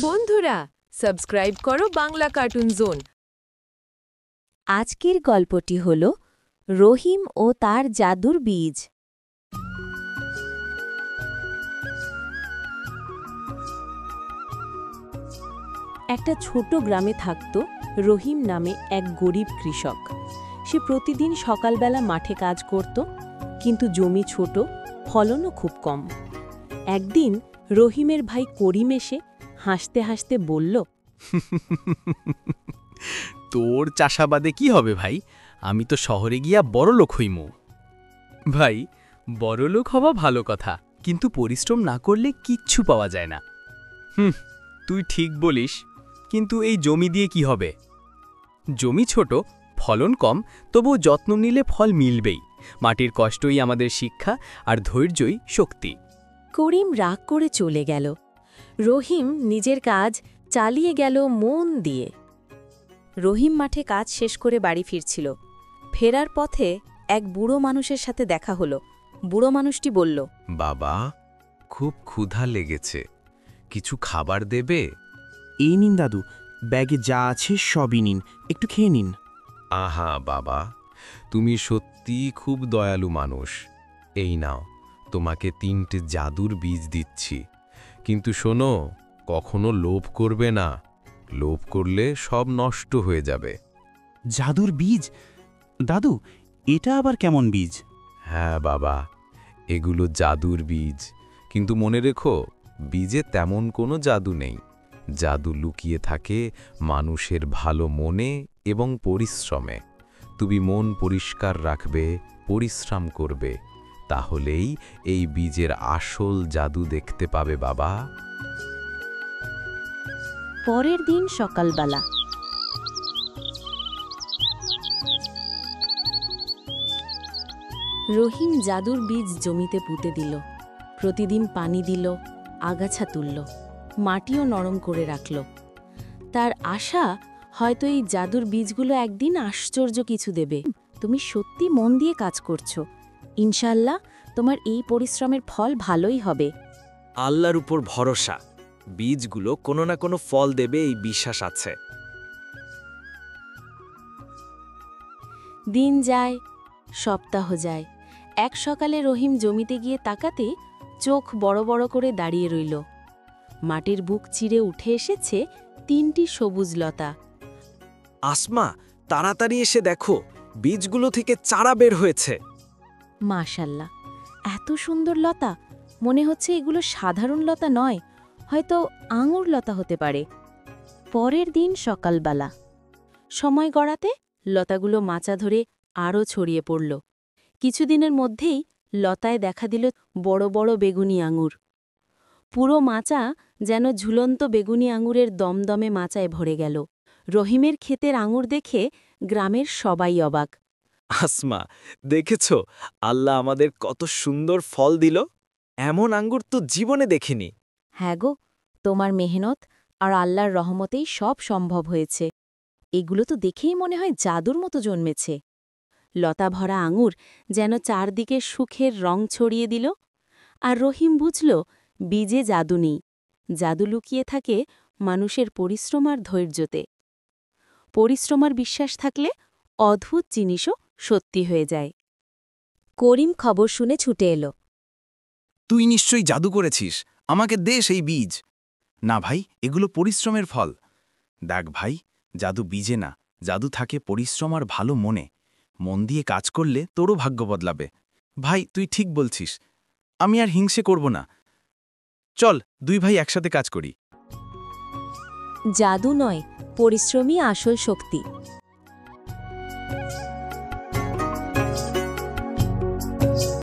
বন্ধুরা সাবস্ক্রাইব করো Bangla cartoon zone. আজকের গল্পটি হল রহিম ও তার জাদুর বীজ। একটা ছোট গ্রামে থাকত রহিম নামে এক গরিব কৃষক। সে প্রতিদিন সকালবেলা মাঠে কাজ করত, কিন্তু জমি ছোট, ফলনও খুব কম। একদিন রহিমের ভাই করিম এসে হাসতে হাসতে বলল, তোর চাষাবাদে কি হবে ভাই? আমি তো শহরে গিয়া বড়লোক হইমু। ভাই, বড়লোক হওয়া ভালো কথা, কিন্তু পরিশ্রম না করলে কিচ্ছু পাওয়া যায় না। তুই ঠিক বলিস, কিন্তু এই জমি দিয়ে কি হবে? জমি ছোট, ফলন কম, তবুও যত্ন নিলে ফল মিলবেই। মাটির কষ্টই আমাদের শিক্ষা, আর ধৈর্যই শক্তি। করিম রাগ করে চলে গেল। রহিম নিজের কাজ চালিয়ে গেল মন দিয়ে। রহিম মাঠে কাজ শেষ করে বাড়ি ফিরছিল। ফেরার পথে এক বুড়ো মানুষের সাথে দেখা হলো। বুড়ো মানুষটি বলল, বাবা, খুব ক্ষুধা লেগেছে, কিছু খাবার দেবে? এই নিন দাদু, ব্যাগে যা আছে সবই নিন, একটু খেয়ে নিন। আহা বাবা, তুমি সত্যি খুব দয়ালু মানুষ। এই নাও, তোমাকে 3টে জাদুর বীজ দিচ্ছি, কিন্তু শোনো, কখনো লোভ করবে না। লোভ করলে সব নষ্ট হয়ে যাবে। জাদুর বীজ? দাদু, এটা আবার কেমন বীজ? হ্যাঁ বাবা, এগুলো জাদুর বীজ, কিন্তু মনে রেখো, বীজে তেমন কোনো জাদু নেই। জাদু লুকিয়ে থাকে মানুষের ভালো মনে এবং পরিশ্রমে। তুমি মন পরিষ্কার রাখবে, পরিশ্রম করবে, তাহলেই এই বীজের আসল জাদু দেখতে পাবে বাবা। পরের দিন সকালবেলা রহিম জাদুর বীজ জমিতে পুঁতে দিল। প্রতিদিন পানি দিল, আগাছা তুলল, মাটিও নরম করে রাখল। তার আশা, হয়তো এই জাদুর বীজগুলো একদিন আশ্চর্য কিছু দেবে। তুমি সত্যি মন দিয়ে কাজ করছো, ইনশাল্লাহ তোমার এই পরিশ্রমের ফল ভালোই হবে। আল্লাহর উপর ভরসা, বীজগুলো কোনো না কোনো ফল দেবে, এই বিশ্বাস আছে। দিন যায়, সপ্তাহ যায়। এক সকালে রহিম জমিতে গিয়ে তাকাতে চোখ বড় বড় করে দাঁড়িয়ে রইল। মাটির বুক চিরে উঠে এসেছে 3টি সবুজ লতা। আসমা, তাড়াতাড়ি এসে দেখো, বীজগুলো থেকে চারা বের হয়েছে। মাশাল্লাহ, এত সুন্দর লতা! মনে হচ্ছে এগুলো সাধারণ লতা নয়, হয়তো আঙুর লতা হতে পারে। পরের দিন সকালবেলা সময় গড়াতে লতাগুলো মাচা ধরে আরও ছড়িয়ে পড়ল। কিছুদিনের মধ্যেই লতায় দেখা দিল বড় বড় বেগুনি আঙুর। পুরো মাচা যেন ঝুলন্ত বেগুনি আঙুরের দমদমে মাচায় ভরে গেল। রহিমের ক্ষেতের আঙুর দেখে গ্রামের সবাই অবাক। আসমা, দেখেছ আল্লাহ আমাদের কত সুন্দর ফল দিল? এমন আঙ্গুর তো জীবনে দেখিনি। হ্যাঁ গো, তোমার মেহনত আর আল্লাহর রহমতেই সব সম্ভব হয়েছে। এগুলো তো দেখেই মনে হয় জাদুর মতো জন্মেছে। লতা ভরা আঙুর যেন চারদিকে সুখের রং ছড়িয়ে দিল। আর রহিম বুঝল, বীজে জাদু নেই, জাদু লুকিয়ে থাকে মানুষের পরিশ্রম আর ধৈর্যতে। পরিশ্রম আর বিশ্বাস থাকলে অদ্ভুত জিনিসও সত্যি হয়ে যায়। করিম খবর শুনে ছুটে এলো। তুই নিশ্চয়ই জাদু করেছিস, আমাকে দে সেই বীজ। না ভাই, এগুলো পরিশ্রমের ফল। দেখ ভাই, জাদু বীজে না, জাদু থাকে পরিশ্রম আর ভালো মনে। মন দিয়ে কাজ করলে তোরও ভাগ্য বদলাবে। ভাই, তুই ঠিক বলছিস, আমি আর হিংসে করব না। চল, 2 ভাই একসাথে কাজ করি। জাদু নয়, পরিশ্রমই আসল শক্তি।